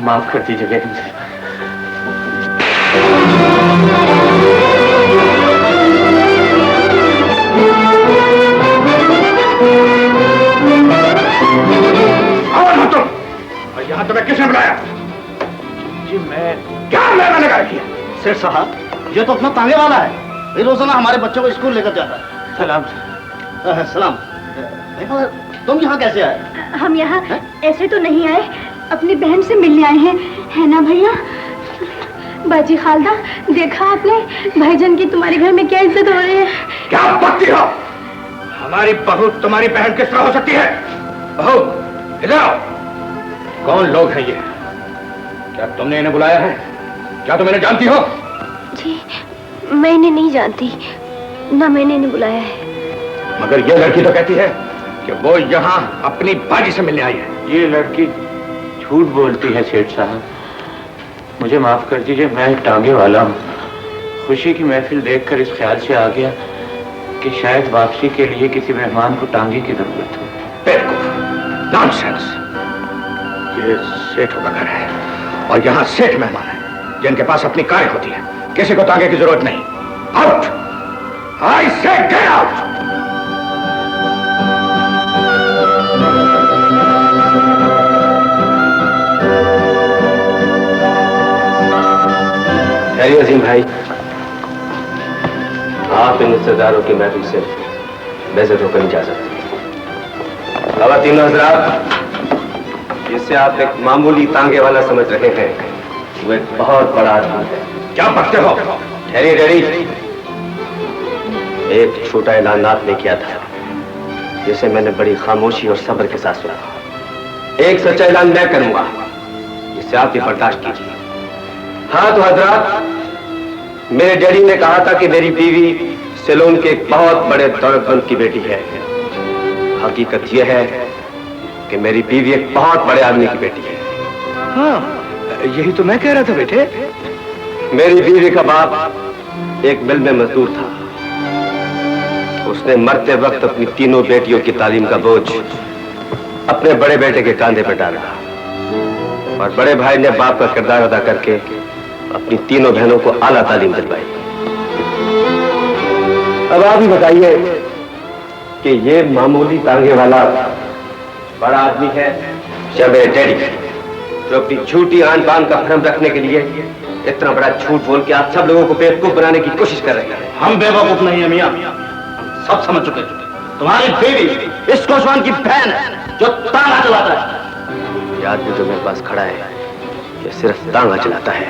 माफ कर दीजिए बेगम साहब। और यहाँ तुम्हें किसने बुलाया? जी मैं मैंने कहा किया? सेठ साहब, ये तो अपना तांगे वाला है, ये रोजाना हमारे बच्चों को स्कूल लेकर जाता है। सलाम। सलाम। तुम यहाँ कैसे आए? हम यहाँ ऐसे तो नहीं आए, अपनी बहन से मिलने आए हैं, है ना भैया? बाजी खालदा, देखा आपने भाईजान की तुम्हारे घर में क्या इज्जत हो रही है? क्या बकती हो? हमारी बहू तुम्हारी बहन किस तरह हो सकती है? बहू इधर आओ। कौन लोग हैं ये? क्या तुमने इन्हें बुलाया है? क्या तुम इन्हें जानती हो? जी मैं इन्हें नहीं जानती, ना मैंने इन्हें बुलाया है। मगर ये लड़की तो कहती है कि वो यहाँ अपनी बाजी से मिलने आई है। ये लड़की झूठ बोलती है सेठ साहब, मुझे माफ कर दीजिए, मैं टांगे वाला हूँ। खुशी की महफिल देखकर इस ख्याल से आ गया कि शायद वापसी के लिए किसी मेहमान को टांगे की जरूरत हो। बेवकूफ, नॉनसेंस। ये सेठों का घर है और यहाँ सेठ मेहमान है जिनके पास अपनी कार होती है, किसी को टांगे की जरूरत नहीं। आउट! आई से गेट आउट! अजीम भाई, आप इन रिश्तेदारों की महफिल से बेइज्जत होकर नहीं जा सकते। ख़वातीन हज़रात, जिससे आप एक मामूली तांगे वाला समझ रहे हैं, वो एक बहुत बड़ा आदमी है। क्या बकते हो? ठहरी डैडी, एक छोटा ऐलान आपने किया था जिसे मैंने बड़ी खामोशी और सब्र के साथ सुना। एक सच्चा ऐलान मैं करूंगा जिसे आप भी बर्दाश्त कीजिए। हाँ तो हजरात, मेरे डैडी ने कहा था कि मेरी बीवी सेलोन के एक बहुत बड़े दौलतमंद की बेटी है। हकीकत यह है कि मेरी बीवी एक बहुत बड़े आदमी की बेटी है। हाँ, यही तो मैं कह रहा था बेटे। मेरी बीवी का बाप एक मिल में मजदूर था। उसने मरते वक्त अपनी तीनों बेटियों की तालीम का बोझ अपने बड़े बेटे के कांधे पर डाला और बड़े भाई ने बाप का किरदार अदा करके अपनी तीनों बहनों को आला तालीम दिलवाई। अब आप ही बताइए कि ये मामूली तांगे वाला बड़ा आदमी है या मेरे डैडी, जो अपनी झूठी आन बान का भ्रम रखने के लिए इतना बड़ा झूठ बोल के आप सब लोगों को बेवकूफ बनाने की कोशिश कर रहे हैं। हम बेवकूफ नहीं है मियां, हम सब समझ चुके हैं। तुम्हारी बीवी इस कोशवान की बहन है जो तांगा चलाता है। ये आदमी जो मेरे पास खड़ा है, ये सिर्फ तांगा चलाता है।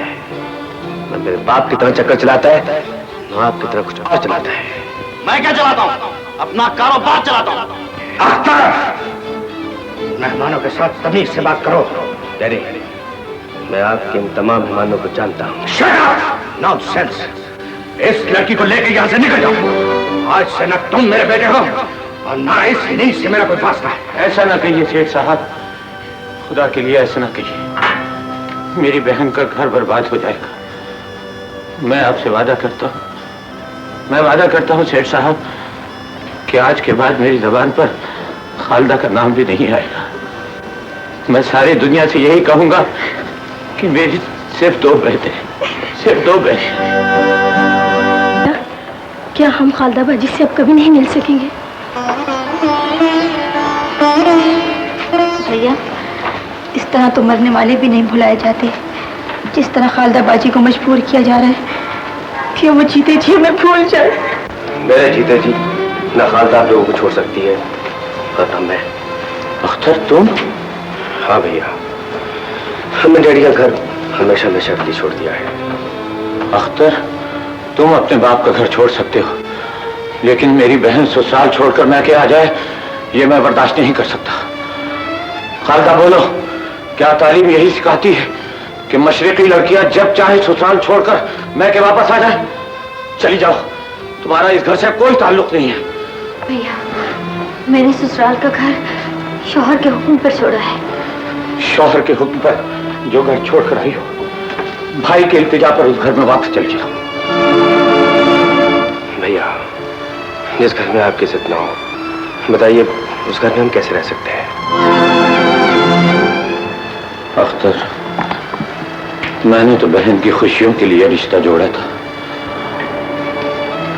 न मेरे बाप की तरह चक्कर चलाता है, न आपकी तरह कुछ और चलाता है। मैं क्या चलाता हूँ? अपना कारोबार चलाता हूँ। मेहमानों के साथ तमीज से बात करो। डैडी, मैं आपके इन तमाम मेहमानों को जानता हूँ। नॉनसेंस! इस लड़की को लेकर यहाँ से निकल जाओ। आज से न तुम मेरे बेटे हो और ना इस नींद से मेरा कोई वास्ता है। ऐसा ना कहिए सेठ साहब, खुदा के लिए ऐसा ना कहिए, मेरी बहन का घर बर्बाद हो जाएगा। मैं आपसे वादा करता हूँ, मैं वादा करता हूँ सेठ साहब कि आज के बाद मेरी जबान पर खालदा का नाम भी नहीं आएगा। मैं सारी दुनिया से यही कहूंगा कि मेरी सिर्फ दो बेटे, सिर्फ दो बेटे। क्या हम खालदा बाजी से अब कभी नहीं मिल सकेंगे? भैया, इस तरह तो मरने वाले भी नहीं भुलाए जाते। जिस तरह खालदा बाजी को मजबूर किया जा रहा है कि वो जीते जी हमें भूल जाए। मेरे जीते जी न खालदा आप लोगों को छोड़ सकती है और न मैं। अख्तर तुम? हाँ भैया, हमने डैडी का घर हमेशा हमेशा के लिए छोड़ दिया है। अख्तर, तुम अपने बाप का घर छोड़ सकते हो, लेकिन मेरी बहन ससुराल छोड़कर मैं क्या आ जाए, ये मैं बर्दाश्त नहीं कर सकता। खालदा बोलो, क्या तालीम यही सिखाती है कि मशरिकी लड़कियां जब चाहे ससुराल छोड़कर मैं के वापस आ जाए? चली जाओ, तुम्हारा इस घर से कोई ताल्लुक नहीं है। भैया, मैंने ससुराल का घर शौहर के हुक्म पर छोड़ा है। शौहर के हुक्म पर जो घर छोड़कर आई हो, भाई के इल्तिजा पर उस घर में वापस चली जाओ। भैया, जिस घर में आपकी इज्जत ना हो, बताइए उस घर में हम कैसे रह सकते हैं? अख्तर, मैंने तो बहन की खुशियों के लिए रिश्ता जोड़ा था।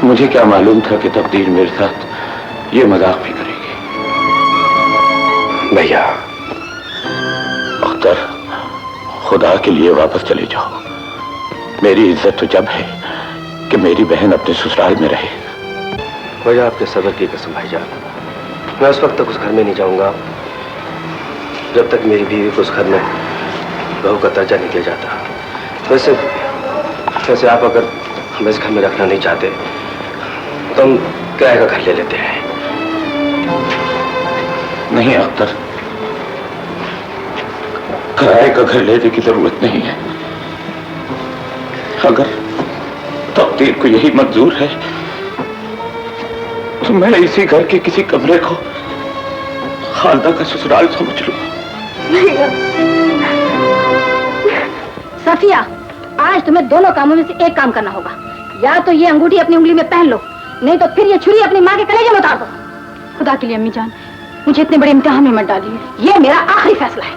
मुझे क्या मालूम था कि तकदीर मेरे साथ ये मजाक भी करेगी। भैया, अख्तर, खुदा के लिए वापस चले जाओ। मेरी इज्जत तो जब है कि मेरी बहन अपने ससुराल में रहे। भैया, आपके सब्र की कसम भाईजान, मैं उस वक्त तक उस घर में नहीं जाऊंगा जब तक मेरी बीवी को उस घर में बहू का दर्जा नहीं दिया जाता। वैसे आप अगर हमें इस घर में रखना नहीं चाहते तो हम किराए का घर ले लेते हैं। नहीं अख्तर, किराए का घर लेने की जरूरत नहीं है। अगर तकदीर को यही मंजूर है तो मैं इसी घर के किसी कमरे को खालदा का ससुराल समझ लूंगा। सफिया, आज तुम्हें दोनों कामों में से एक काम करना होगा। या तो ये अंगूठी अपनी उंगली में पहन लो, नहीं तो फिर ये छुरी अपनी माँ के कलेजे में उतार दो। खुदा के लिए अम्मी जान, मुझे इतने बड़े इम्तिहान में मत डालिए। ये मेरा आखिरी फैसला है।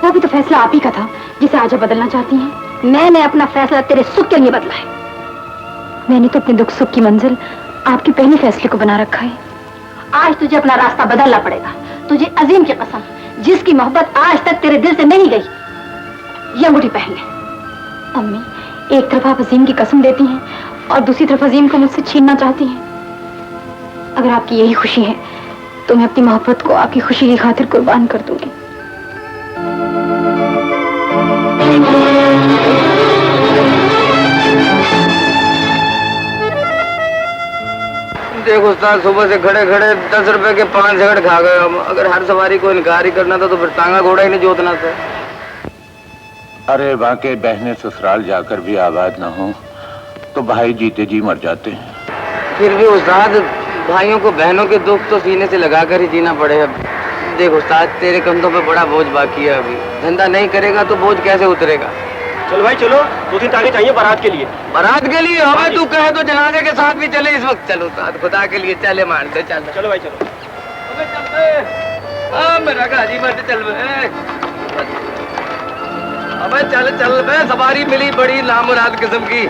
वो भी तो फैसला आप ही का था जिसे आज आप बदलना चाहती हैं। मैंने अपना फैसला तेरे सुख के लिए बदला है। मैंने तो अपने दुख सुख की मंजिल आपके पहले फैसले को बना रखा है। आज तुझे अपना रास्ता बदलना पड़ेगा। तुझे अजीम की कसम, जिसकी मोहब्बत आज तक तेरे दिल से नहीं गई, ये अंगूठी पहन ले। अम्मी, एक तरफ आप अजीम की कसम देती हैं और दूसरी तरफ अजीम को मुझसे छीनना चाहती हैं। अगर आपकी यही खुशी है तो मैं अपनी मोहब्बत को आपकी खुशी की खातिर कुर्बान कर दूंगी। देख उस्ताद, सुबह से खड़े खड़े 10 रुपए के 5 जगड़ खा गए हम। अगर हर सवारी को इनकार ही करना था तो फिर टांगा घोड़ा ही नहीं जोतना था। अरे बाकी बहनें ससुराल जाकर भी आबाद ना हो तो भाई जीते जी मर जाते हैं। फिर भी उस्ताद, भाइयों को बहनों के दुख तो सीने से लगाकर ही जीना पड़े। अब देख उस्ताद, तेरे कंधों पे बड़ा बोझ बाकी है। अभी धंधा नहीं करेगा तो बोझ कैसे उतरेगा। चलो भाई चलो, 2-3 टांगे चाहिए बारात के लिए। बारात के लिए? हमें तू कहे तो जनाजे के साथ भी चले इस वक्त। चलो उस्ताद, खुदा के लिए चले, मानते चल। चलो भाई चलो। मेरा गाजी मत चल बे। अबे चल चल बे, सवारी मिली बड़ी लामुराद किस्म की।